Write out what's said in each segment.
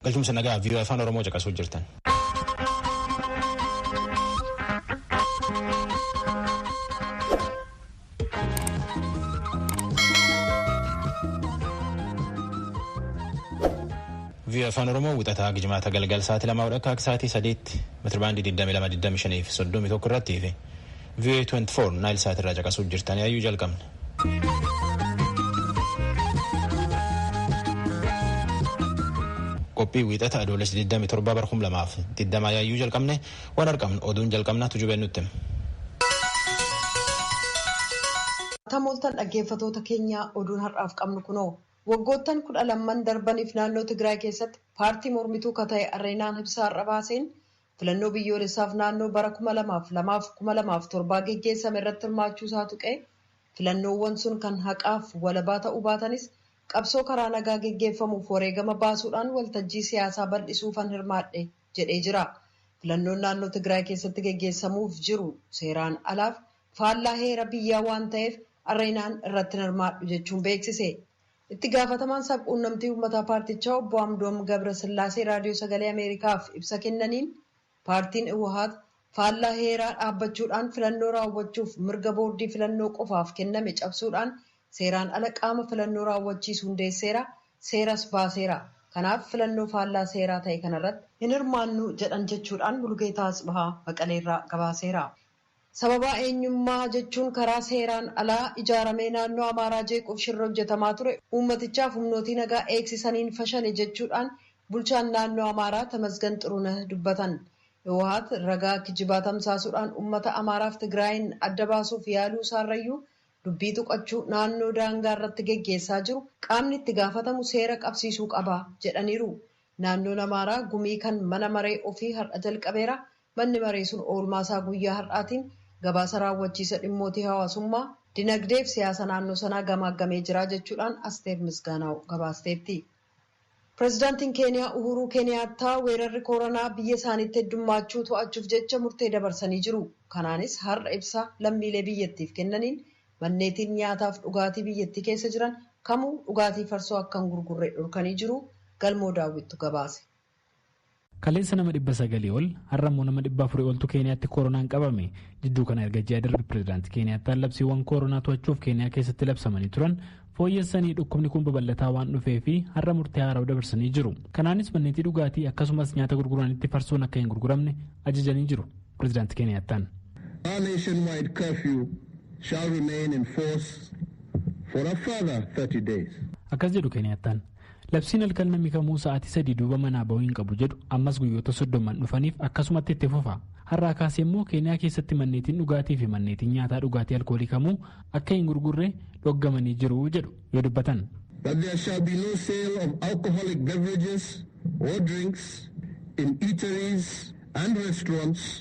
Galchumsa nagaa viidiyoo afaan Oromoo caqasuu jirtan. Viidiyoo afaan Oromoo wixataa Gijimaata galgal sa'aatii 2 akka sa'aatii 3 meetirbaandii 2225 fi 31 irratti fi viidiyoo 24 naayil sa'aatii irraa caqasuu jirtan yaayuu jalqabna. Qophii wixata adoolessa 27 bara 2020 yaayuu jalqabne waan argamnu oduun jalqabnaa tujubeen nutti. Tamooltan dhaggeeffatoota keenya oduun har'aaf qabnu kunoo waggoottan 12 darbaniif naannoo Tigraay keessatti paartii mormituu ka ta'e Areenaan ibsaa har'a baaseen filannoo biyyoolessaaf naannoo bara 2002-2007 geggeessame irratti hirmaachuu isaa tuqee filannoowwan sun kan haqaaf walabaa ta'uu baatanis qabsoo karaa nagaa geggeeffamuuf wareegama baasuudhaan waltajjii siyaasaa bal'isuufan hirmaadhe jedhee jira. Filannoon naannoo Tigraay keessatti geggeessamuuf jiru seeraan alaaf faallaa heera biyyaa waan ta'eef Areenaan irratti hirmaadhu jechuun beeksise. Itti gaafatamaan sabquunnamtii uummataa paartichaa obbo Amdoom Gabrasillaasee raadiyoo sagalee Ameerikaaf ibsa kennaniin paartiin Iwahaat faallaa heeraa dhaabbachuudhaan filannoo raawwachuuf mirga boordii filannoo qofaaf kenname cabsuudhaan seeraan ala qaama filannoo raawwachiisu hundeesseera, seeras baaseera. Kanaaf filannoo faallaa seeraa ta'e kanarratti hin hirmaannu jedhan jechuudhaan Bulgeetaa Asbahaa Maqaleerraa gabaaseera. Sababa eenyummaa jechuun karaa seeraan alaa ijaaramee naannoo Amaaraa jeequuf shirra hojjetamaa ture uummatichaaf humnootii nagaa eegsisaniin fashale jechuudhaan bulchaan naannoo Amaaraa Tamasgan Xuruneh dubbatan. Iwahaat ragaa kijibaa tamsaasuudhaan uummata Amaaraaf Tigraayin adda baasuuf yaaluu isaarrayyuu dubbii tuqachuu naannoo daangaa irratti geggeessaa jiru qaamni itti gaafatamu seera qabsiisuu qaba jedhaniiru. Naannoon Amaaraa gumii kan mana maree ofii har'a jalqabeera. Manni maree sun oolmaasaa guyyaa har'aatiin gabaasa raawwachiisa dhimmootii hawaasummaa dinagdeef siyaasa naannoo sanaa gamaaggamee jira jechuudhaan Asteer Misgaanaw gabaasteetti. Pireezidaantiin Keeniyaa Uhuruu Keeniyaattaa weerarri koronaa biyya isaaniitti heddummaachuu to'achuuf jecha murtee dabarsanii jiru. Kanaanis har'a ibsa lammiilee biyyattiif kennaniin manneetiin nyaataaf dhugaatii biyyattii keessa jiran kamuu dhugaatii farsoo akka hin gurgurre dhorkanii jiru. Galmoo daawwittu gabaase. Kaleessa nama 900 ol har'ammoo nama 400 oltu Keeniyaatti koronaan qabame. Jidduu kana erga ji'a darbe pireezidaantii Keeniyaattaan labsiiwwan koronaa to'achuuf Keeniyaa keessatti labsamanii turan fooyyessanii dhukkubni kun babal'ataa waan dhufee fi har'a murtee haaraa dabarsanii jiru. Kanaanis manneetii dhugaatii akkasumas nyaata gurguranitti farsoon akka hin gurguramne ajajanii jiru. Pireezidaantii Keeniyaattaan. Our nationwide curfew shall remain in force for a further 30 days. Akkas jedhu Keeniyaattaan. Labsiin halkan namni kamuu sa'aatii 3 duuba manaa bahuu hin qabu jedhu ammas guyyoota 30 dhufaniif akkasumatti itti fufa. Har'aa kaasee immoo Keeniyaa keessatti manneetiin dhugaatii fi manneetiin nyaataa dhugaatii alkoolii kamuu akka hin gurgurre dhoggamanii jiru jedhu yoo dubbatan. That there shall be no sale of alcoholic beverages or drinks in eateries and restaurants.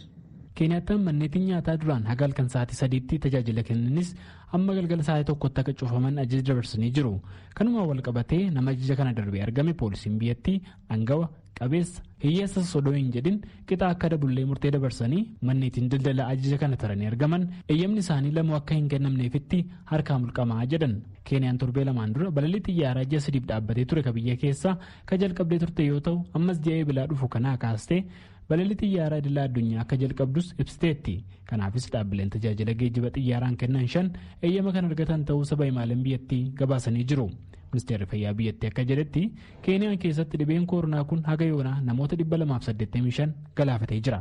Keeniyaattaan manneetiin nyaataa duraan haga halkan sa'aatii 3tti tajaajila kennanis amma galgala sa'aatii 1tti akka cufaman ajaja dabarsanii jiru. Kanumaan wal qabatee nama ajaja kana darbee argame poolisiin biyyattii aangawa qabeessa hiyyeessa sodoo hin jedhin qixa akka dabullee murtee dabarsanii manneetiin daldala ajaja kana taranii argaman eeyyamni isaanii lamuu akka hin kennamneefitti harkaa mulqamaa jedhan. Keeniyaan torbee lamaan dura balalii xiyyaaraa ji'a 3 dhaabbatee ture ka biyya keessaa ka jalqabdee turte yoo ta'u ammas ji'a eebilaa dhufu kanaa kaastee balalii xiyyaaraa idilaa addunyaa akka jalqabdus ibsiteetti. Kanaafis dhaabbileen tajaajila geejjiba xiyyaaraan kennan 5 eeyyama kan argatan ta'uu saba himaaleen biyyattii gabaasanii jiru. Ministeerri fayyaa biyyattii akka jedhetti Keeniyaan keessatti dhibeen koronaa kun haga yoonaa namoota 285 galaafatee jira.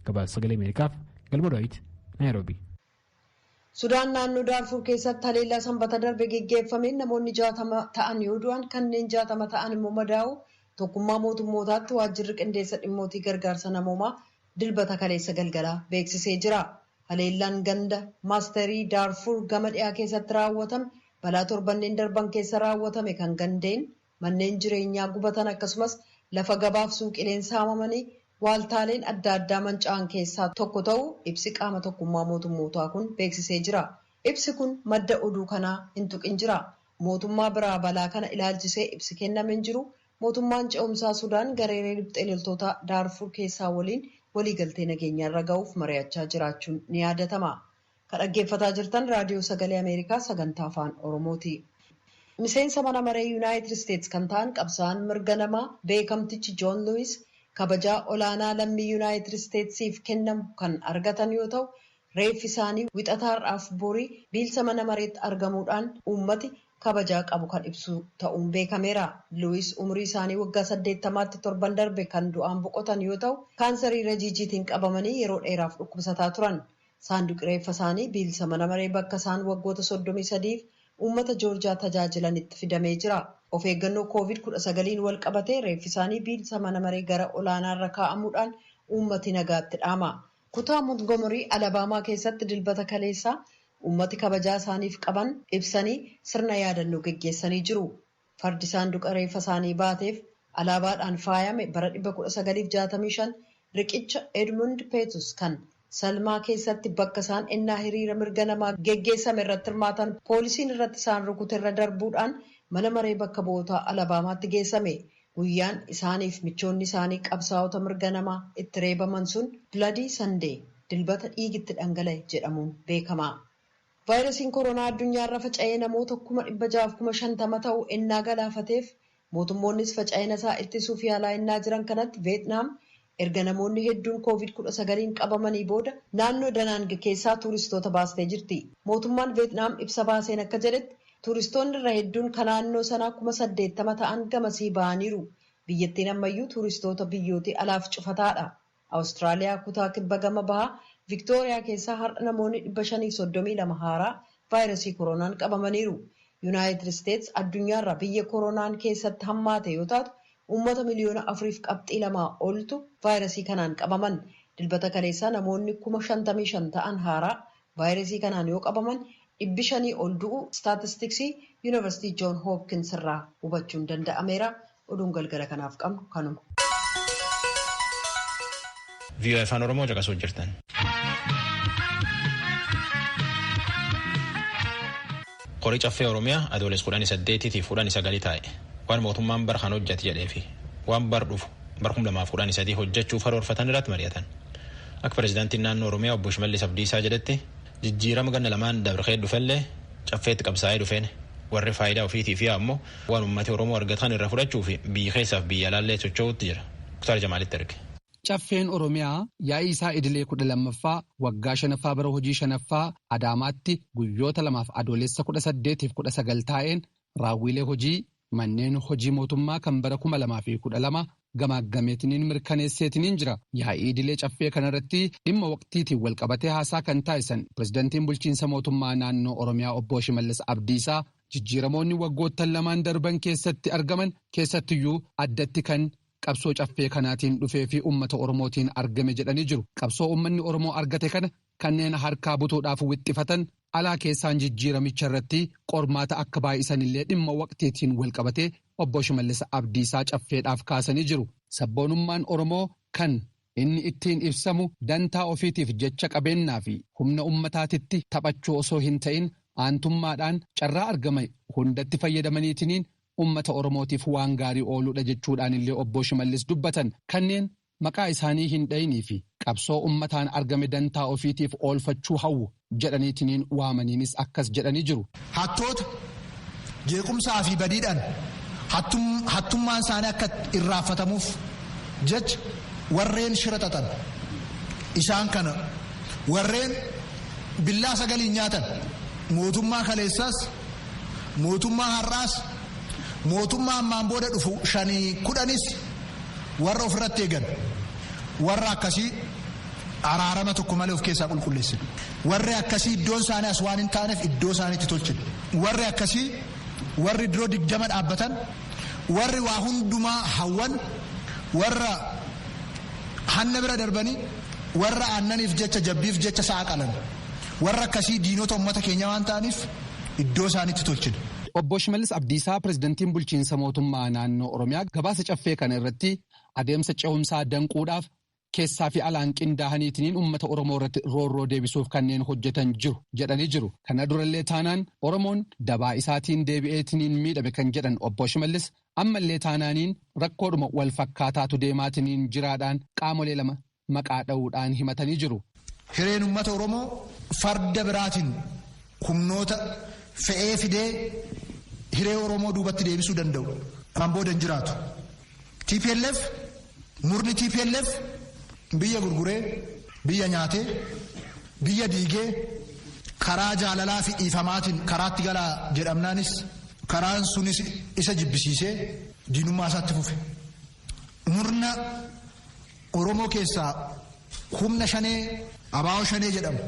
Gabaasa sagalee Ameerikaaf Galma Daawit Naayiroobii. Sudaan naannoo Daarfur keessatti haleellaa sanbata darbe geggeeffameen namoonni 60 ta'an yoo du'an kanneen 60 ta'an immoo madaa'u. Tokkummaa mootummootaatti waajjirri qindeessa dhimmootii gargaarsa namoomaa dilbata kaleessa galgalaa beeksisee jira. Haleellaan ganda maasterii Daarfur gama dhiyaa keessatti raawwatame balaa torbanneen darban keessa raawwatame kan gandeen manneen jireenyaa gubatan akkasumas lafa gabaaf suuqileen saamamanii waaltaaleen adda addaa manca'an keessaa tokko ta'uu ibsi qaama tokkummaa mootummootaa kun beeksisee jira. Ibsi kun madda oduu kanaa hin tuqin jira. Mootummaa biraa balaa kana ilaalchisee ibsi kennameen jiru. Mootummaan ce'umsaa Sudaan gareeree riphxee loltoota Daarfur keessaa waliin waliigaltee nageenyaa irra ga'uuf mari'achaa jiraachuun ni yaadatama. Kan dhaggeeffataa jirtan raadiyoo sagalee Ameerikaa sagantaa afaan Oromooti. Miseensa mana maree Yuunaayitid Isteetsi kan ta'an qabsaa'aan mirga namaa beekamtichi Joon Luwis kabajaa olaanaa lammii Yuunaayitid Isteetsiif kennamu kan argatan yoo ta'u, reeffi isaanii wixataa har'aaf borii biilsa mana mareetti argamuudhaan uummati kabajaa qabu kan ibsu ta'uun beekameera. Luwis umrii isaanii waggaa 80tti torban darbe kan du'aan boqotan yoo ta'u, kaansarii rajiijiitiin qabamanii yeroo dheeraaf dhukkubsataa turan. Saanduqi reeffa isaanii biilsa mana maree bakka isaan waggoota 33f uummata Joorjiyaa tajaajilanitti fidamee jira. Of eeggannoo COVID-19 wal qabatee reeffi isaanii biilsa mana maree gara olaanaarra kaa'amuudhaan uummati nagaatti dhaama. Kutaa Montgomery Alabaamaa keessatti dilbata kaleessaa uummati kabajaa isaaniif qaban ibsanii sirna yaadannoo geggeessanii jiru. Fardi saanduqa reeffa isaanii baateef alaabaadhaan faayame bara 1965 riqicha Edmund Peetus kan Salmaa keessatti bakka isaan ennaa hiriira mirga namaa geggeessame irratti hirmaatan poolisiin irratti isaan rukute irra darbuudhaan mana maree bakka bu'ootaa Alabaamaatti geessame. Guyyaan isaaniif michoonni isaanii qabsaa'ota mirga namaa itti reebaman sun Bloody Sunday dilbata dhiigitti dhangala'e jedhamuun beekama. Vaayirasiin koronaa addunyaarra faca'ee namoota 650,000 ta'uu ennaa galaafateef mootummoonnis faca'ina isaa ittisuuf yaalaa ennaa jiran kanatti Veetnaam erga namoonni hedduun COVID-19 qabamanii booda naannoo Danaang keessaa tuuristoota baastee jirti. Mootummaan Veetnaam ibsa baaseen akka jedhetti tuuristoonni irra hedduun kan naannoo sanaa 80,000 ta'an gamasii ba'aniiru. Biyyattiin ammayyuu tuuristoota biyyootii alaaf cufataadha. Awustiraaliyaa kutaa kibba gama bahaa Viktooriyaa keessaa har'a namoonni 532 haaraa vaayirasii koronaan qabamaniiru. Yuunaayitid Isteetsi addunyaarra biyya koronaan keessatti hammaate yoo taatu uummata miliyoona 4.2 oltu vaayirasii kanaan qabaman. Dilbata kaleessaa namoonni 55,000 ta'an haaraa vaayirasii kanaan yoo qabaman 500 ol du'u staatistiksii Yuunivarsiitii Joon Hoopkins irraa hubachuun danda'ameera. Oduun galgala kanaaf qabnu kanuma. VOA afaan Oromoo caqasuu jirtan. Qorii caffee Oromiyaa adoolessa 18 fi 19 taa'e. Waan mootummaan bara kan hojjate jedhee fi waan bar dhufu bara 2013 hojjechuuf karoorfatan irratti mari'atan. Akka pirezidaantiin naannoo Oromiyaa obbo Shimallis Abdiisaa jedhetti jijjiirama ganna lamaan dabree dhufellee caffeetti qabsaa'ee dhufeen warri faayidaa ofiitii fi ammoo waan uummata Oromoo argatan irra fudhachuu fi biyya keessaaf biyya alaallee socho'uutti jira. Kutaar Jamaalitti erge. Caffeen Oromiyaa yaa'ii isaa idilee 12ffaa waggaa 5ffaa bara hojii 5ffaa Adaamaatti guyyoota 2 adoolessa 18 fi 19 taa'een raawwiilee hojii manneen hojii mootummaa kan bara 2012 gamaaggameetiniin mirkaneesseetiniin jira. Yaa'ii idilee caffee kanarratti dhimma waqtiitiin walqabatee haasaa kan taasisan pirezidaantiin bulchiinsa mootummaa naannoo Oromiyaa obbo Shimallis Abdiisaa jijjiiramoonni waggoottan lamaan darban keessatti argaman keessattiyyuu addatti kan qabsoo caffee kanaatiin dhufee fi uummata Oromootiin argame jedhanii jiru. Qabsoo uummanni Oromoo argate kana kanneen harkaa butuudhaaf wixxifatan alaa keessaan jijjiiramicha irratti qormaata akka baay'isanillee dhimma waqtiitiin walqabatee obbo Shimallis Abdiisaa caffeedhaaf kaasanii jiru. Sabboonummaan Oromoo kan inni ittiin ibsamu dantaa ofiitiif jecha qabeennaa fi humna uummataatitti taphachuu osoo hin ta'in aantummaadhaan carraa argame hundatti fayyadamaniitiniin ummata Oromootiif waan gaarii ooluudha jechuudhaan illee obbo Shimallis dubbatan. Kanneen maqaa isaanii hin dhayinii fi qabsoo ummataan argame dantaa ofiitiif oolfachuu hawwu jedhaniitiniin waamaniinis akkas jedhanii jiru. Hattoota jeequmsaa fi badiidhaan hattummaan isaanii akka irraanfatamuuf jecha warreen shira xaxan isaan kana warreen billaa sagaliin nyaatan mootummaa kaleessaas mootummaa har'aas mootummaa ammaan booda dhufu 5-10 warra ofirratti eegan warra akkasii araarama tokko malee of keessaa qulqulleessinu. Warri akkasii iddoon isaanii as waan hin taaneef iddoo isaaniitti tolchinu. Warri akkasii warri diroo 20 dhaabbatan warri waa hundumaa hawwan warra hanna bira darbanii warra aannaniif jecha jabbiif jecha sa'a qalan warra akkasii diinota uummata keenya waan ta'aniif iddoo isaaniitti tolchinu. Obbo Shimallis Abdiisaa pirezidaantiin bulchiinsa mootummaa naannoo Oromiyaa gabaasa caffee kana irratti adeemsa ce'umsaa danquudhaaf keessaa fi alaan qindaa'aniitiniin uummata Oromoo irratti roorroo deebisuuf kanneen hojjetan jiru jedhanii jiru. Kana durallee taanaan Oromoon dabaa isaatiin deebi'eetiniin miidhame kan jedhan obbo Shimallis ammallee taanaaniin rakkoodhuma wal fakkaataatu deemaatiniin jiraadhaan qaamolee lama maqaa dha'uudhaan himatanii jiru. Hireen uummata Oromoo farda biraatiin humnoota fe'ee fidee hiree Oromoo duubatti deebisuu danda'u. Kan booda hin jiraatu. TPLF murni TPLF biyya gurguree biyya nyaatee biyya diigee karaa jaalalaa fi dhiifamaatiin karaatti galaa jedhamnaanis karaan sunis isa jibbisiisee diinummaa isaatti fufe. Murna Oromoo keessaa humna shanee abaa'oo shanee jedhamu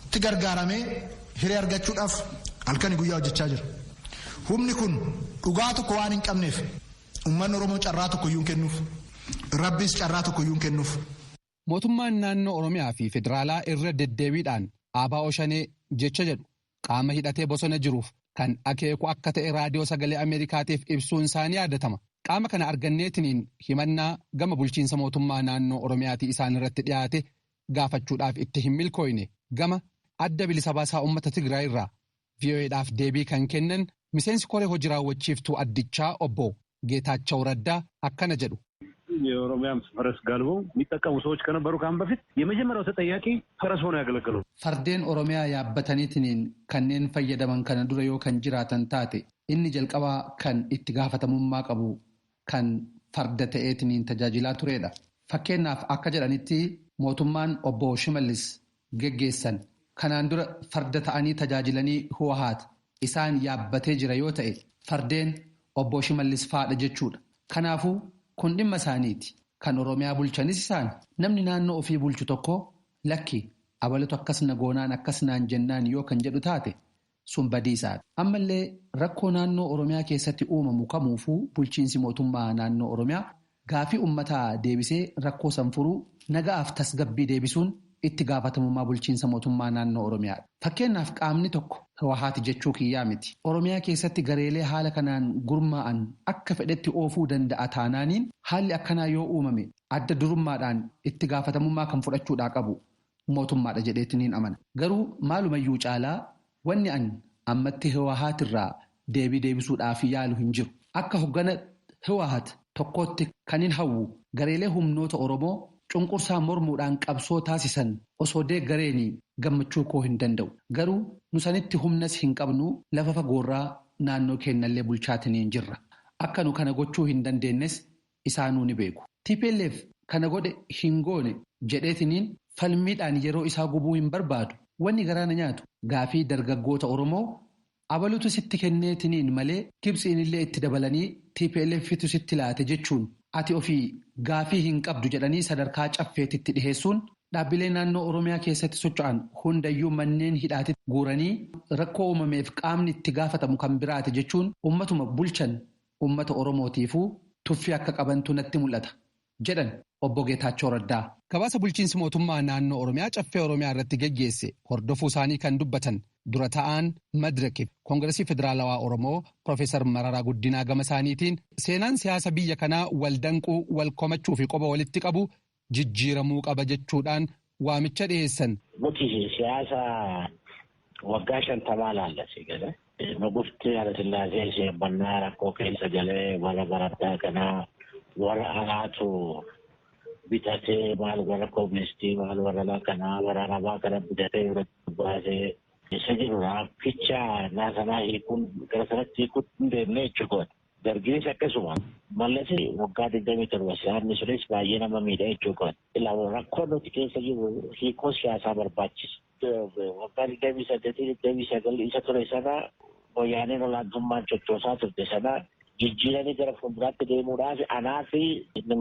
itti gargaaramee hiree argachuudhaaf halkanii guyyaa hojjechaa jira. Humni kun dhugaa tokko waan hin qabneef uummanni Oromoo carraa tokko iyyuu hin kennuuf. Rabbis carraa tokko iyyuu hin kennuuf. Mootummaan naannoo Oromiyaa fi Federaalaa irra deddeebiidhaan abaa'oo shanee jecha jedhu qaama hidhatee bosona jiruuf kan akeeku akka ta'e raadiyoo sagalee Ameerikaatiif ibsuun isaanii yaadatama. Qaama kana arganneetiniin himannaa gama bulchiinsa mootummaa naannoo Oromiyaatii isaan irratti dhiyaate gaafachuudhaaf itti hin milkooyne gama adda bilisa baasaa uummata Tigraay irraa VOA'dhaaf deebii kan kennan miseensi koree hojii raawwachiiftuu addichaa obbo Geetaachoo Raddaa akkana jedhu. የኦሮሚያም ፈረስ ጋልበው የሚጠቀሙ ሰዎች ከነበሩ ካሁን በፊት የመጀመሪያው ተጠያቂ ፈረስ ሆኖ ያገለገሉ ፈርዴን ኦሮሚያ ያበተኒትኒን ከኔን ፈየደመን ከነ ዱረ ዮ ከን ጅራተን ታቴ ኢኒ ጀልቀባ ከን ኢtti gaafatamummaa qabu kan farda ta'eetiniin tajaajilaa turedha. Fakkeenyaaf akka jedhanitti mootummaan obbo Shimallis geggeessan kanaan dura farda ta'anii tajaajilanii Hoohaat isaan yaabbatee jira yoo ta'e fardeen obbo Shimallis faadha jechuudha. Kanaafuu kun dhimma isaaniiti. Kan Oromiyaa bulchanis isaan namni naannoo ofii bulchu tokko lakki abalatu akkasna goonaan akkasnaan jennaan yoo kan jedhu taate sun badiisaadha. Ammallee rakkoo naannoo Oromiyaa keessatti uumamu kamuufuu bulchiinsi mootummaa naannoo Oromiyaa gaafii uummataa deebisee rakkoo san furuu nagaaf tasgabbii deebisuun itti gaafatamummaa bulchiinsa mootummaa naannoo Oromiyaadha. Fakkeenyaaf qaamni tokko Hoohaati jechuu kiyyaa miti. Oromiyaa keessatti gareelee haala kanaan gurmaa'an akka fedhetti oofuu danda'a taanaaniin haalli akkanaa yoo uumame adda durummaadhaan itti gaafatamummaa kan fudhachuudhaa qabu mootummaadha jedheetiniin amana. Garuu maalumayyuu caalaa wanni an ammatti Hoohaat irraa deebii deebisuudhaaf yaalu hin jiru. Akka hoggana Hoohaat tokkotti kan hin hawwu gareelee humnoota Oromoo cunqursaa mormuudhaan qabsoo taasisan osoo deeggareenii gammachuu koo hin danda'u. Garuu nusanitti humnas hin qabnu lafa fagoorraa naannoo keenyallee bulchaatiniin jirra. Akka nu kana gochuu hin dandeenyes isaanuu ni beeku. TPLF kana godhe hin goone jedheetiniin falmiidhaan yeroo isaa gubuu hin barbaadu. Wanni garaana nyaatu gaafii dargaggoota Oromoo abalutu sitti kenneetiniin malee Gibsiin illee itti dabalanii TPLFitu sitti laate jechuun ati ofii gaafii hin qabdu jedhanii sadarkaa caffeetitti dhiheessuun dhaabbilee naannoo Oromiyaa keessatti socho'an hundayyuu manneen hidhaatitti guuranii rakkoo uumameef qaamni itti gaafatamu kan biraati jechuun ummatuma bulchan ummata Oromootiifuu tuffii akka qabantu natti mul'ata jedhan obbo Geetaachoo Raddaa. Gabaasa bulchiinsi mootummaa naannoo Oromiyaa caffee Oromiyaa irratti geggeesse hordofuu isaanii kan dubbatan dura ta'aan Madirekiif Koongiresii Federaalawaa Oromoo Profeesar Mararaa Guddinaa gama isaaniitiin seenaan siyaasa biyya kanaa wal danquu wal komachuu fi qoba walitti qabu jijjiiramuu qaba jechuudhaan waamicha dhiyeessan. Nuti siyaasa waggaa 50 laallase gala. Nugufti Hayilasillaasee sheemmannaa rakkoo keessa galee warra barattaa kanaa warra alaatu bitatee maal warra kooministii maal warra lakanaa warra arabaa kana bitatee irratti baasee isa jirudha. Ficha naasanaa hiikuun gara sanatti hiikuun hin deemne jechuudha. Dargiinis akkasuma mallasi waggaa 27 siyaasni sunis baay'ee nama miidha jechuudha. Rakkoo nuti keessa jiru hiikoo siyaasaa barbaachisa. Waggaa 28 isa ture sana wayyaaneen olaantummaan sochoosaa turte sana jijjiiranii gara fuulduraatti deemuudhaaf anaa fi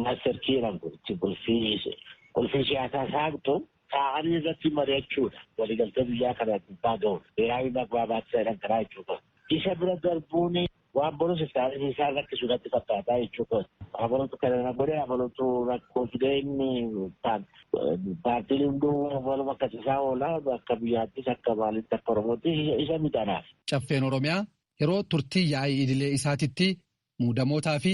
maaster kiiran kun itti qulfii siyaasaa saaqtu taa'anii irratti mari'achuudha. Waliigaltee biyyaa kana gubbaa ga'uudha. Beeraawi magbaabaa jedhan karaa jechuudha. Isa bira darbuun waan bonus isaanii isaan rakkisuudhaatti fakkaataa jechuudha. Abalotu kana godhe abalotu rakkoo fideenni paartiin hunduu waluma akkasiisaa oolaa akka biyyaattis akka maalitti akka Oromootti isa midhanaaf. Caffeen Oromiyaa yeroo turtii yaa'ii idilee isaatitti muudamootaa fi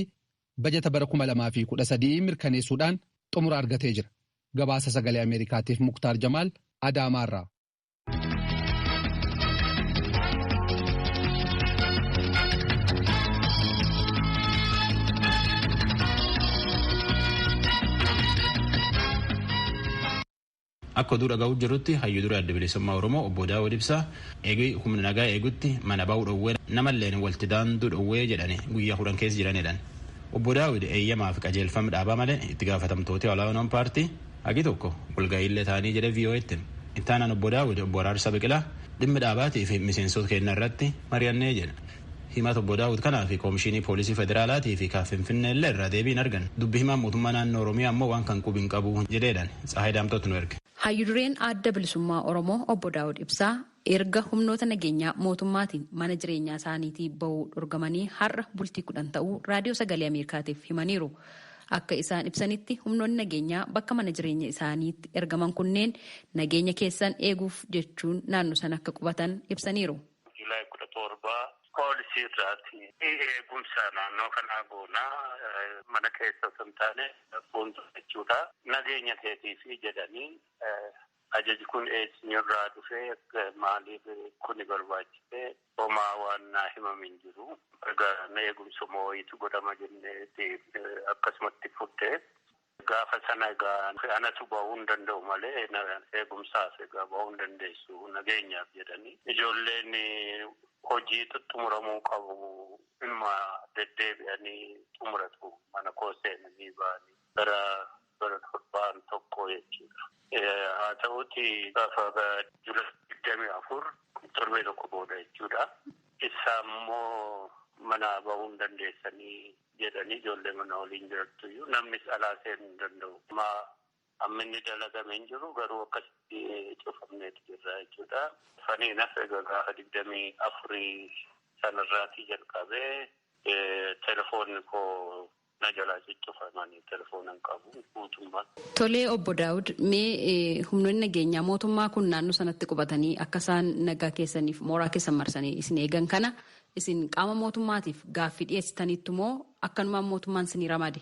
bajeta bara 2013 mirkaneessuudhaan xumura argatee jira. Gabaasa sagalee Ameerikaatiif Muktaar Jamaal Adaamaarraa. Akka oduu dhaga'uu jirutti hayyuu dura adda bilisummaa Oromoo obbo Daawud Ibsaa eegee humna nagaa eegutti mana ba'uu dhowwee namalleen walti daanduu dhowwee jedhani guyyaa 10 keessa jiranidhaan. Obbo Daawud eeyyamaa fi qajeelfama dhaabaa malee itti gaafatamtooti olaanoon paartii hagi tokko walga'iillee ta'anii jedhe VOA'tti. Ittaanaan obbo Daawud obbo Araarsaa Biqilaa dhimmi dhaabaatii fi miseensota keenna irratti mari'annee jedha. Himat obbo Daawud kanaa fi Koomishinii Poolisii Federaalaatii fi Finfinnee illee irraa deebiin argan. Dubbi himaan mootummaa naannoo Oromiyaa ammoo waan kan qubiin qabu jedheedhaan Tsahaay Daamtootu nu erge. Hayyuu dureen adda bilisummaa Oromoo obbo Daawud Ibsaa erga humnoota nageenyaa mootummaatiin mana jireenyaa isaaniitii bahuu dhorgamanii har'a bultii 10 ta'uu raadiyoo sagalee Ameerikaatiif himaniiru. Akka isaan ibsanitti humnoonni nageenyaa bakka mana jireenya isaaniitti ergaman kunneen nageenya keessan eeguuf jechuun naannoo sana akka qubatan ibsaniiru. Poolisii irraati eegumsa naannoo kanaa goonaa mana keessa osoo hin taane fuuldura jechuudha. Nageenya keetiif jedhanii ajaji kun eessinirraa dhufee maaliif kuni barbaachise homaa waan naa himamin jiru. Egaa eegumsa moo'itu godhama jennee akkasumatti fuddee gaafa sana egaa anatu bahuu hin danda'u malee eegumsaaf egaa bahuu hin dandeessu nageenyaaf jedhanii ijoolleen hojii xumuramuu qabu ilma deddeebi'anii xumuratu mana koo seenanii ba'anii bara torbaan tokko jechuudha. Haa ta'uuti gaafa jula 24 torbee tokko booda jechuudha. Isaammoo mana bahuu hin dandeessanii jedhanii ijoollee mana waliin jirattuyyuu namnis alaa seenuu hin danda'u. Amminni dalagame hin jiru garuu akkasitti cufamneetu jirra jechuudha. Faniinas egaa gaafa 24 sanarraatii jalqabee telefoonni koo na jalaa cuccufamanii telefoona hin qabu guutummaa. Tolee obbo Daawud mee humnoonni nageenyaa mootummaa kun naannoo sanatti qubatanii akka isaan nagaa keessaniif mooraa keessan marsanii isin eegan kana isin qaama mootummaatiif gaaffii dhiyeessitaniittu moo akkanumaan mootummaan isinii ramade?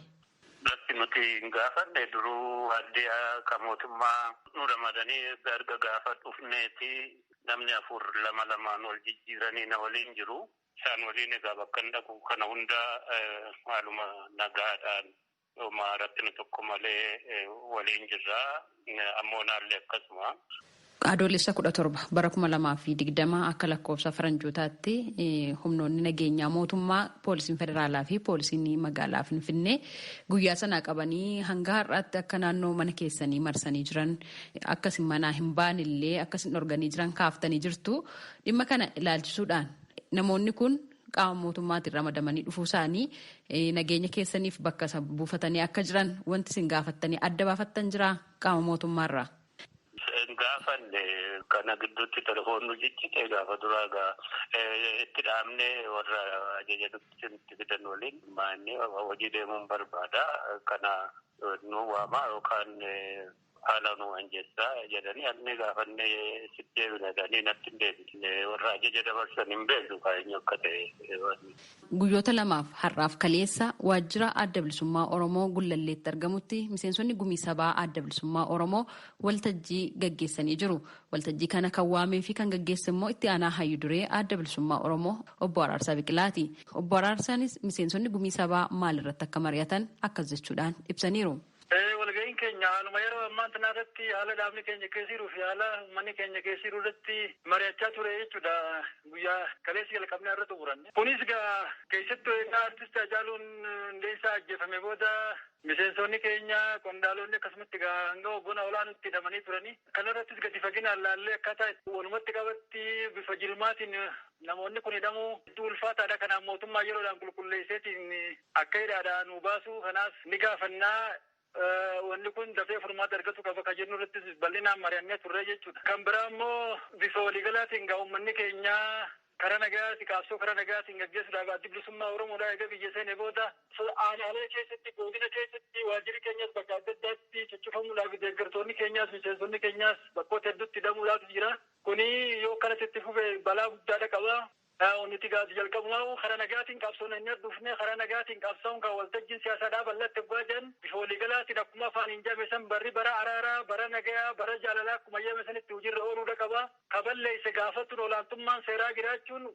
Nuti hin gaafanne duruu addee akka mootummaa nu ramadanii erga gaafa dhufneeti namni 4 ol jijjiiranii na waliin jiru. Isaan waliin egaa bakka hin dhaqu kana hunda haaluma nagaadhaan homaa rakkina tokko malee waliin jirra. Ammoo naallee akkasuma. Adoolessa 17 bara 2020 akka lakkoofsa faranjootaatti humnoonni nageenyaa mootummaa poolisiin federaalaa fi poolisiin magaalaa Finfinnee guyyaa sanaa qabanii hanga har'aatti akka naannoo mana keessanii marsanii jiran akkasin manaa hin baanillee akkasin dhorganii jiran kaaftanii jirtu. Dhimma kana ilaalchisuudhaan namoonni kun qaama mootummaatiin ramadamanii dhufuu isaanii nageenya keessaniif bakka isa buufatanii akka jiran wanti isin gaafattanii adda baafattan jira qaama mootummaarraa. Gaafanne kana gidduutti telefoonni jijjiite gaafa duraa itti dhaabnee warra ajaja nutti fidan waliin maanni hojii deemuun barbaada. Kana nu waamaa yookaan haala nu anjeessaa jedhanii anni gaafannee sitti deebinadhanii natti hin deebisne warra ajaja dabarsan hin beeknu kaa'eenyu akka ta'e. Guyyoota 2 har'aaf kaleessa waajjira adda bilisummaa Oromoo Gullalleetti argamutti miseensonni gumii sabaa adda bilisummaa Oromoo waltajjii gaggeessanii jiru. Waltajjii kana kan waamee fi kan gaggeesse immoo itti aanaa hayyuu duree adda bilisummaa Oromoo obbo Araarsaa Biqilaati. Obbo Araarsaanis miseensonni gumii sabaa maalirratti akka mari'atan akkas jechuudhaan ibsaniiru. Walga'iin keenya haaluma yeroo ammaan kana irratti haala dhaabni keenya keessa jiruu fi haala manni keenya keessa jiru irratti mari'achaa ture jechuudha. Guyyaa kaleessi jalqabnee irratti xumuranne. Kunis keessattuu egaa artist Hacaaluun Hundeessaa ajjeefame booda miseensonni keenya qondaalonni akkasumatti hanga hoggona olaanutti hidhamanii turanii. Kana irrattis gadi faginaan laallee akkaataa walumatti qabatti bifa jilmaatiin namoonni kun hidhamuu hedduu ulfaataadha. Kanaaf mootummaa yeroodhaan qulqulleesseetiin akka hidhaadhaa nu baasu kanaas ni gaafannaa. Wanni kun dafee furmaata argatu qaba kan jennu irratti bal'inaan mari'annee turre jechuudha. Kan biraa immoo bifa waliigalaatiin uummanni keenya karaa nagaatiin qabsoo karaa nagaatiin gaggeessuudhaaf addi bilisummaa Oromoodhaa egaa biyya seenee booda aanaalee keessatti godina keessatti waajjirri keenyas bakka adda addaatti cuccufamuudhaaf deeggartoonni keenyas miseensonni keenyas bakkoota hedduutti hidhamuudhaaf jira. Kuni yoo akkanatti itti fufe balaa guddaadha qaba. Nuti gaati jalqabumaa karaa nagaatiin qabsoon inni dhufne karaa nagaatiin qabsoon kan waltajjiin siyaasaadhaa bal'atti gwaajan bifa waliigalaatiin akkuma afaan hin jabeessan barri bara araaraa bara nagayaa bara jaalalaa akkuma jabeessanitti hojiirra ooluudha qaba. Kaballeesse gaafattuun olaantummaan seeraa jiraachuun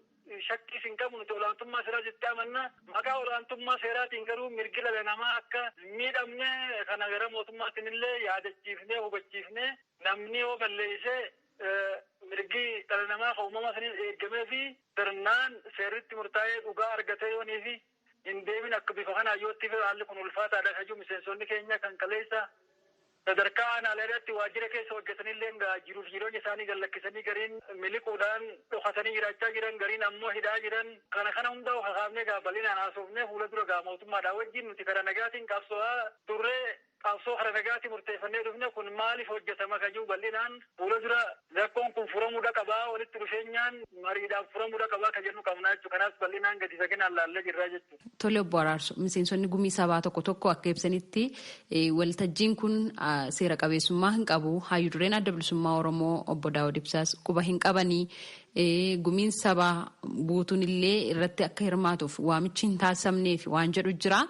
shakkii hin qabu nuti olaantummaa seeraa jettee amanna. Maqaa olaantummaa seeraatiin garuu mirgi dhala namaa akka miidhamne kana gara mootummaatiin illee yaadachiifnee hubachiifnee namni yoo balleessee mirgi dhala namaa uumama saniin eegamee fi sirnaan seerritti murtaa'ee dhugaa argatee yoonii fi hin deemin akka bifa kanaa yootti fi haalli kun ulfaataadha kajuu miseensonni keenya kan kaleessa sadarkaa aanaaleedhaatti waajjira keessa hojjetanillee jiruuf jireenya isaanii gallakkisanii gariin miliquudhaan dhokatanii jiraachaa jiran gariin ammoo hidhaa jiran kana hunda hakaafnee bal'inaan haasofnee fuula dura mootummaadhaa wajjin nuti karaa nagaatiin qabso'aa turree qabsoo karaa nagaatiin murteeffannee dhufne kun maaliif hojjetama kajuu bal'inaan fuula dura rakkoon kun furamuudha qabaa walitti dhufeenyaan mariidhaan furamuudha qabaa ka jennu qabnaa jechuudha. Kanaaf bal'inaan gadi saginaan laallee jirraa jechuudha. Tole obbo Araarso miseensonni gumii sabaa tokko akka ibsanitti waltajjiin kun seera qabeessummaa hin qabu. Hayyuu dureen adda bilisummaa Oromoo obbo Daawud Ibsaas quba hin qabanii. Gumiin sabaa buutuun illee irratti akka hirmaatuuf waamichi hin taasifamneef waan jedhu jira.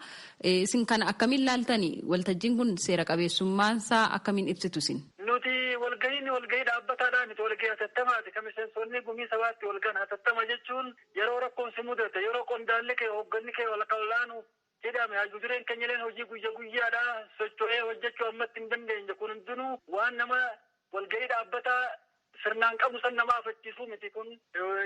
Isin kana akkamiin laaltani? Waltajjiin kun seera qabeessummaansaa akkamiin ibsitu isin? Nuti walgahii dhaabbataadhaan nuti walgahii hatattamaati. Kan miseensonni gumii sabaatti walgahan hatattama jechuun yeroo rakkoon si mudate yeroo qondaalli kee hoogganni kee walakkaolaanu jedhame hayyuu dureen keenyaleen hojii guyyaadhaa socho'ee hojjechuu ammatti hin dandeenye kun hundinuu waan nama walgahii dhaabbataa sirnaan qabu san nama afachiisuu miti kun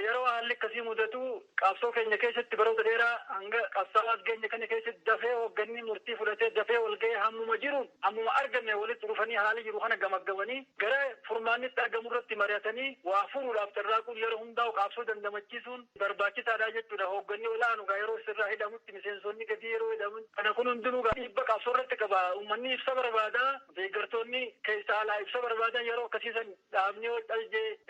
yeroo haalli akkasii mudatu qabsoo keenya keessatti baroota dheeraa hanga qabsaa'aas keenya kana keessatti dafee hoogganni murtii fudhatee dafee walgahee hammuma arganne walitti dhufanii haala jiru kana gamaggamanii gara furmaannitti argamu irratti mari'atanii waa furuudhaaf carraaquun yeroo hundaa'u qabsoo dandamachiisuun barbaachisaadha jechuudha. Hoogganni olaanu yeroo sirraa hidhamutti miseensonni gadi yeroo hidhaman kana kun hundinuu dhiibba qabsoo irratti qaba. Uummanni ibsa barbaada deeggartoonni keessa alaa ibsa barbaadan yeroo akkasiisan dhaabni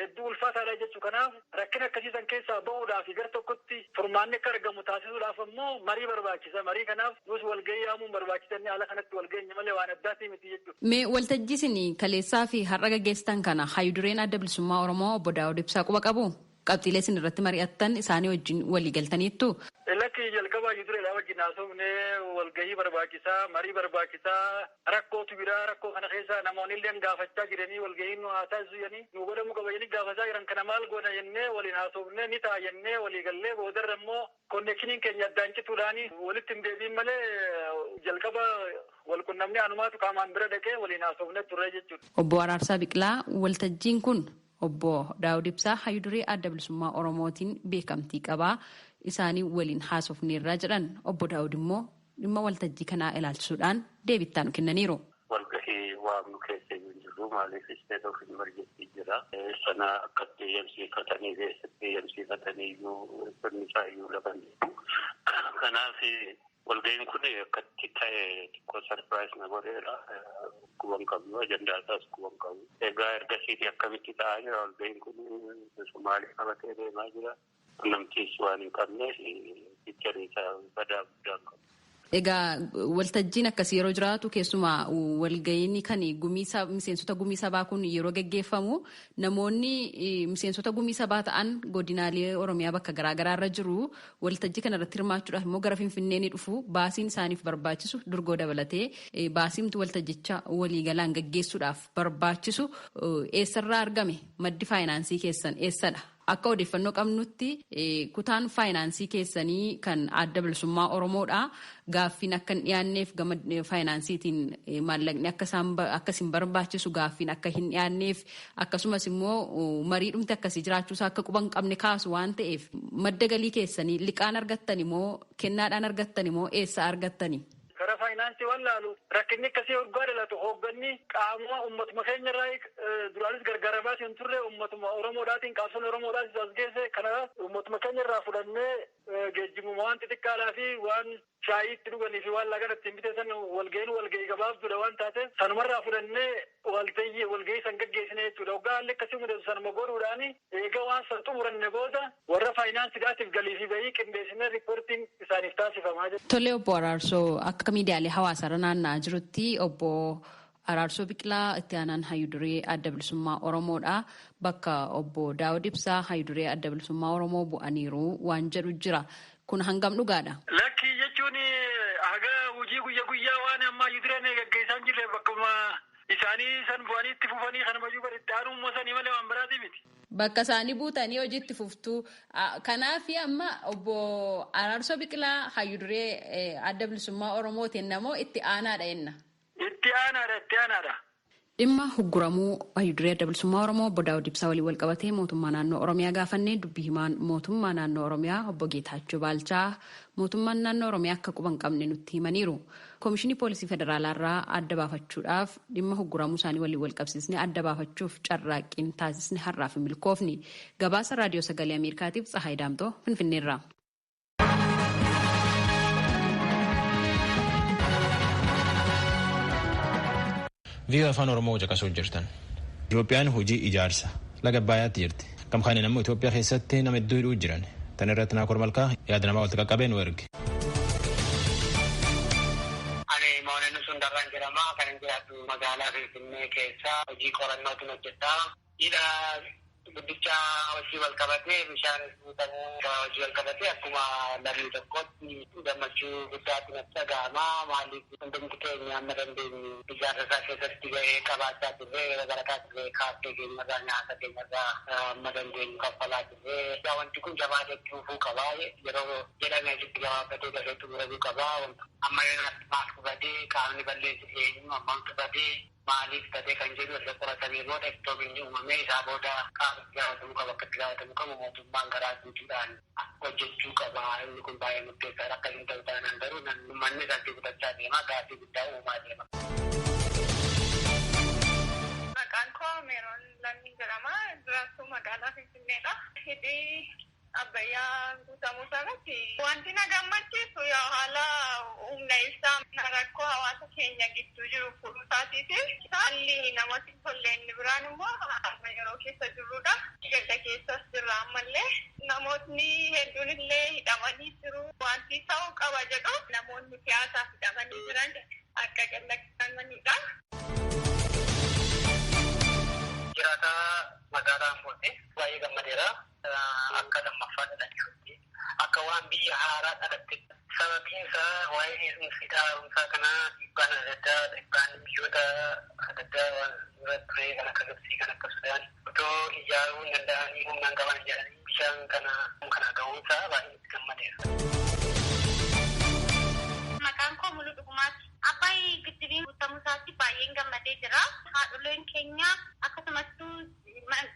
hedduu ulfaataadha jechuu. Kanaaf rakkina akkasiisan keessaa bahuudhaaf gara tokkotti furmaanni akka argamu taasisuudhaaf ammoo marii barbaachisa. Marii kanaaf nus walgahii yaamuun barbaachisanii haala kanatti walgahiin malee waan addaatii miti jechuudha. Mee waltajjii isin kaleessaa fi har'a gaggeessitan kana hayyuu dureen adda bilisummaa Oromoo obbo Daawud Ibsaa quba qabu? Qabxiilee isin irratti mari'attan isaanii wajjin walii galtaniittu? Lakki jalqabaa hayyuu dureedhaa wajjin haasofnee walgahii barbaachisaa marii barbaachisaa rakkootu biraa rakkoo kana keessa namoonni illee gaafachaa jiranii walgahiin nu haa taasisu jennee nu godhamuu qaba jennee gaafachaa jiran kana maal goona jennee waliin haasofnee ni ta'a jennee walii gallee boodarra immoo konneekshiniin keenya addaan cituudhaan walitti hin deebiin malee jalqaba walqunnamnee anumaatu qaamaan bira dhaqee waliin haasofnee turre jechuudha. Obbo Araarsaa Biqilaa waltajjiin kun obbo Daawud Ibsaa hayyuu duree adda bilisummaa Oromootiin beekamtii qabaa isaanii waliin haasofneerraa jedhan. Obbo Daawud immoo dhimma waltajjii kanaa ilaalchisuudhaan deebittaan kennaniiru. Walgahii waamnu keessa hin jiru maaliif isteet ofiin margetti jira. Sana akkatti eeyyamsiifatanii keessatti eeyyamsiifatanii iyyuu sirni isaa iyyuu laban jiru. Kanaaf walgahiin kun akkatti ta'e xiqqoo sarpiraayis na godheera. Kuban qabnu ajandaa isaas kuban qabu. Egaa ergasiiti akkamitti ta'aa jira walgahiin kun maaliif qabatee deemaa jira. Namtiis waan hin qabneef fiicharii isaa badaa guddaan qabu. Egaa waltajjiin akkasii yeroo jiraatu keessumaa walgahiin kan miseensota gumii sabaa kun yeroo gaggeeffamu namoonni miseensota gumii sabaa ta'an godinaalee Oromiyaa bakka garaagaraa irra jiru waltajjii kana irratti hirmaachuudhaaf immoo gara Finfinnee ni dhufu. Baasiin isaaniif barbaachisu durgoo dabalatee baasiimti waltajjicha waliigalaan gaggeessuudhaaf barbaachisu eessarraa argame? Maddi faayinaansii keessan eessadha? Akka odeeffannoo qabnutti kutaan faayinaansii keessanii kan adda bilisummaa Oromoodha. Gaaffiin akka hin dhiyaanneef gama faayinaansiitiin maallaqni akkasiin barbaachisu gaaffiin akka hin dhiyaanneef akkasumas immoo mariidhumti akkasii jiraachuusaa akka quban qabne kaasu waan ta'eef madda galii keessanii liqaan argattan immoo kennaadhaan argattan immoo eessa argattani? Karaa faayinaansii waan laalu rakkinni akkasii waggaa dhalatu hoogganni qaamuma uummatuma keenya irraa duraanis gargaaramaa hin turre uummatuma Oromoodhaatiin qabsoon Oromoodhaatis as geesse kanaaf uummatuma keenya irraa fudhannee geejjibuma waan xixiqqaadhaa fi waan shaayii itti dhuganii fi waan lagan ittiin biteessan walgahii gabaabduudha waan taateef sanumarraa fudhannee walgahii san gaggeessine jechuudha. Waggaa haalli akkasii mudatu sanuma godhuudhaan eega waan san xumuranne booda warra faayinaansiidhaatiif galii fi bahii qindeessinee riippoortiin isaaniif taasifamaa jira. Tole obbo Araarsoo akka miidiyaalee hawaasaa irra naanna'aa jirutti obbo Araarsoo Biqilaa itti aanaan hayyuduree adda bilisummaa Oromoodha. Bakka obbo Daawud Ibsaa hayyuduree adda bilisummaa Oromoo bu'aniiru waan jedhu jira. Kun hangam dhugaadha? Lakkii jechuun haga hojii guyyaa waan amma hayyudureen gaggeessaa jirre bakkuma isaanii san bu'anii itti fufanii kana mayyuu itti aanummoo sanii malee waan biraati miti. Bakka isaanii buutanii hojiitti fuftuu. Kanaaf amma obbo Araarsoo Biqilaa hayyuduree adda bilisummaa Oromootiin namoo itti aanaadha jenna. Itti aanaadha. Dhimma hugguramuu hayyuduree adda bilisummaa Oromoo obbo Daawud Ibsaa waliin walqabatee mootummaa naannoo Oromiyaa gaafannee dubbii himaan mootummaa naannoo Oromiyaa obbo Geetaachoo Baalchaa mootummaan naannoo Oromiyaa akka quba hin qabne nutti himaniiru. Koomishinii Poolisii Federaalaa irraa adda baafachuudhaaf dhimma hugguramuu isaanii waliin walqabsiisnee adda baafachuuf carraaqqiin taasisne har'aaf hin milkoofne. Gabaasa Raadiyoo Sagalee Ameerikaatiif Tsahaay Daamtoo Finfinneerraa. Vii'oo afaan Oromoo caqasuu jirtan. Itoophiyaan hojii ijaarsa laga Abbayyaatti jirti. Kam kaaniin ammoo Itoophiyaa keessatti nama hedduu hidhuu jiran. Tan irratti Naakoor Malkaa yaada namaa walitti qaqqabee nu erge. Ani Moonenuu Sundarraan jedhama. Kan hin jiraatu magaalaa Finfinnee keessa hojii qorannootiin hojjeta. Hidha guddicha hojii wal qabatee bishaan guutamuu hojii wal qabatee akkuma lammii tokkotti gammachuu guddaatti natti dhaga'ama. Maaliif hundumti keenya amma dandeenyu ijaarsa isaa keessatti gahee qabaachaa turre barataa turre kaaffee keenyarraa nyaata keenyarraa amma dandeenyu kaffalaa turre. Wanti kun jabaatee dhufuu qabaa yeroo jedhame asitti gabaabbatee dafee xumuramuu qabaa. Amma yeroo maal badee qaamni balleessu eenyu ammam badee maaliif ta'ee kan jedhu erga qoratamee booda iftoominni uumamee isaa booda qaamni gaafatamuu qaba akka itti gaafatamuu qabu mootummaan garaa guutuudhaan hojjechuu qaba. Inni kun baay'ee murteessaadha. Akka hin ta'u taanaan garuu manni isaatti gudachaa deema gaaffii guddaa uumaa deema. Maqaan koo Meeroon Lammii jedhama. Jiraattuu magaalaa Finfinneedha. Hidhii Abbayyaa guutamuu isaarratti wanti na gammachiisu haala humna ibsaa rakkoo hawaasa keenya gidduu jiru furuusaatiiti. Haalli namatti tolle inni biraan immoo amma yeroo keessa jirrudha. Gadda keessas jirra ammallee. Namootni hedduun illee hidhamanii jiru. Wanti ta'uu qaba jedhu namoonni siyaasaaf hidhamanii jiran akka gadhiifamanidha. Jiraataa magaalaa Ambooti baay'ee gammadeera. Akka lammaffaan dhachuutti akka waan biyya haaraa dhalatte sababiin isaa waa'ee eegumsi taa'umsaa kanaa dhiibbaan adda addaa dhiibbaan biyyoota adda addaa irratti ture kan akka Gibsii kan akka Sudaan otoo ijaaruu hin danda'anii humnaan qaban jedhanii bishaan kana ga'uunsaa baay'ee itti gammadeera. Maqaan koo Muluu Dhugumaati. Abbayyi giddibiin guutamuu isaatti baay'een gammadee jira. Haadholeen keenya akkasumas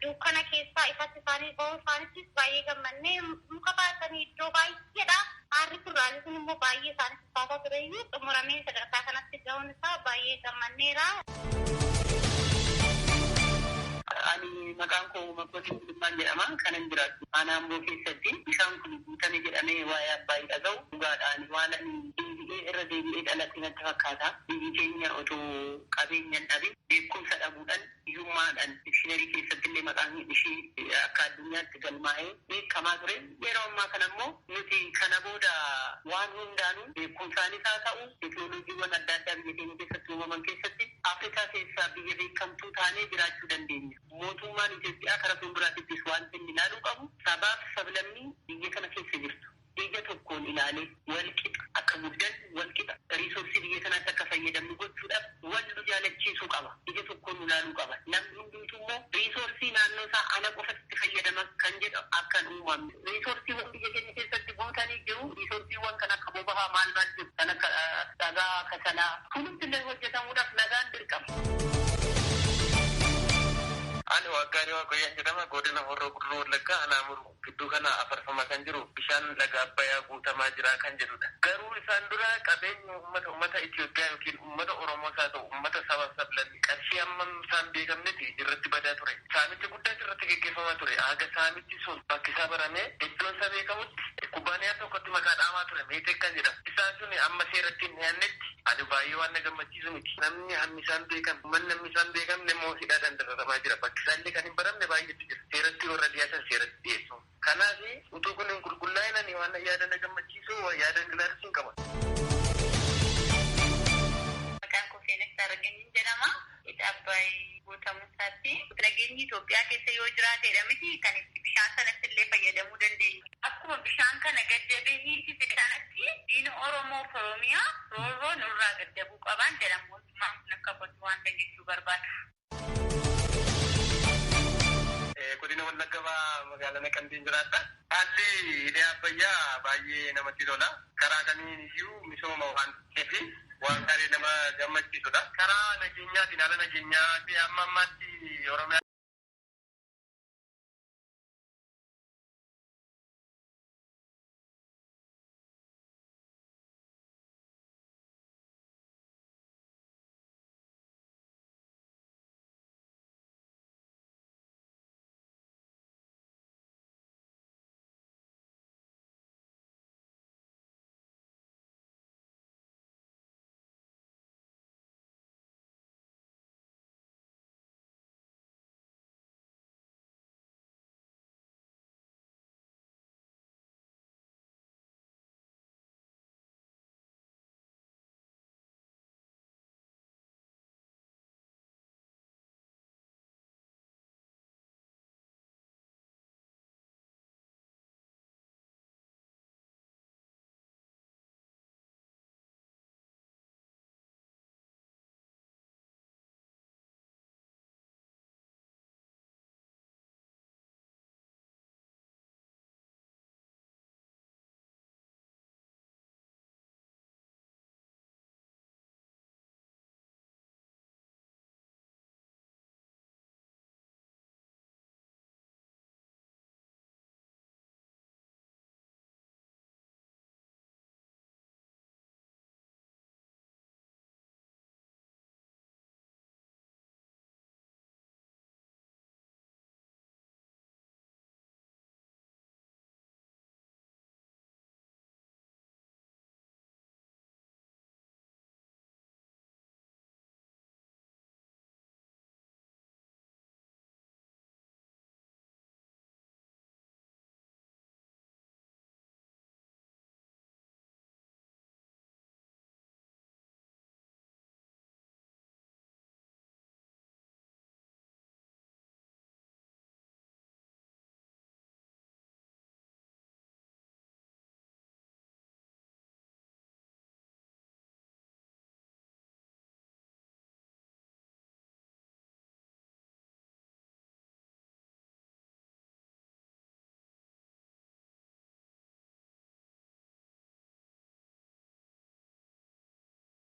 dukkana keessaa ifatti isaanii ba'uu isaaniittis baay'ee gammannee muka baasanii iddoo baay'eedha. Aarri turraanis immoo baay'ee isaanitti baasaa tureyyuu xumuramee sadarkaa kanatti ga'uun isaa baay'ee gammanneera. Ani maqaan koo Makkootiin Gulummaan jedhama. Kanan jiraatu aanaa Amboo keessatti bishaan kun guutame jedhamee waa'ee Abbaayii dhaga'u dhugaadhaan waan irra deebi'ee dhalatti natti fakkaata. Biyyi keenya otoo qabeenyaan dhabin beekumsa dhabuudhaan hiyyummaadhaan dikshiinarii keessatti illee maqaan ishee akka addunyaatti galmaa'ee beekamaa ture. Yeroo ammaa kana immoo nuti kana booda waan hundaanuu beekumsaanis haa ta'u teekinooloojiiwwan adda addaa biyya keenya keessatti uumaman keessatti Afrikaa keessaa biyya beekamtuu taanee jiraachuu dandeenya. Mootummaan Itoophiyaa karaa fuulduraattis wanti inni ilaaluu qabu sabaaf sablammii biyya kana keessa jirtu. Biyya tokkoon ilaalee walqixa akka guddan walqixa riisoorsii biyya kanaatti akka fayyadamnu gochuudhaaf wal nu jaalachiisuu qaba. Biyya tokkoon ilaaluu qaba. Namni hundumtuu immoo riisoorsii naannoo isaa ana qofatti fayyadama kan jedhu akka hin uumamne. Riisoorsiiwwan biyya keenya keessatti guutanii jiru. Riisoorsiiwwan kan akka boba'aa maal jiru kan akka dhagaa kasalaa kunuunsi illee hojjetamuudhaaf nagaan dirqama. Ani Waaqaanii Waaqayyaan jedhama. Godina Horroo Guduruu Wallaggaa Anaamuru gidduu kana afarfamaa kan jiru bishaan laga Abbayyaa guutamaa jira kan jedhudha. Garuu isaan dura qabeenya uummata Itoophiyaa yookiin uummata Oromoos haa ta'u uummata saba sablammii qarshii amma isaan beekamnetti irratti badaa ture. Saamichi guddaa irratti gaggeeffamaa ture. Haga saamichi sun bakki isaa baramee iddoon isaa beekamutti kubbaaniyaa tokkotti maqaa dhaamaa ture. Meetek kan jedhama. Isaan sun amma seeratti hin dhiyaannetti ani baay'ee waan na gammachiisu miti. Namni hammi isaan beekan uummanni hammi isaan beekamne immoo hidhaa dandaratamaa jira. Bakki isaallee kan hin baramne baay'eetu jira. Seeratti warra dhiyaatan seeratti dhiyeessu. Kanaaf utuu kun hin qulqullaa'inani waan yaada na gammachiisu yaada ilaalchiin qaba. Maqaan koo Seenessaa Ragamiin jedhama. kanatti nageenyi Itoophiyaa keessa yoo jiraatedha miti kan itti bishaan sanatti illee fayyadamuu dandeenya. Akkuma bishaan kana gaddabee hiisise sanatti diina Oromoo fi Oromiyaa roorroo nurraa gaddabuu qaban jedhamu mootummaan kun akka qotu waan jechuu barbaada. Godina Wallaggaa magaalaa Naqamteen jiraadha. Haalli hidhee abbayyaa baay'ee namatti tola. Karaa kamiin iyyuu misooma waan ta'eef waan gaarii nama gammachiisudha. Karaa nageenyaatiin haala nageenyaa amma ammaatti Oromiyaa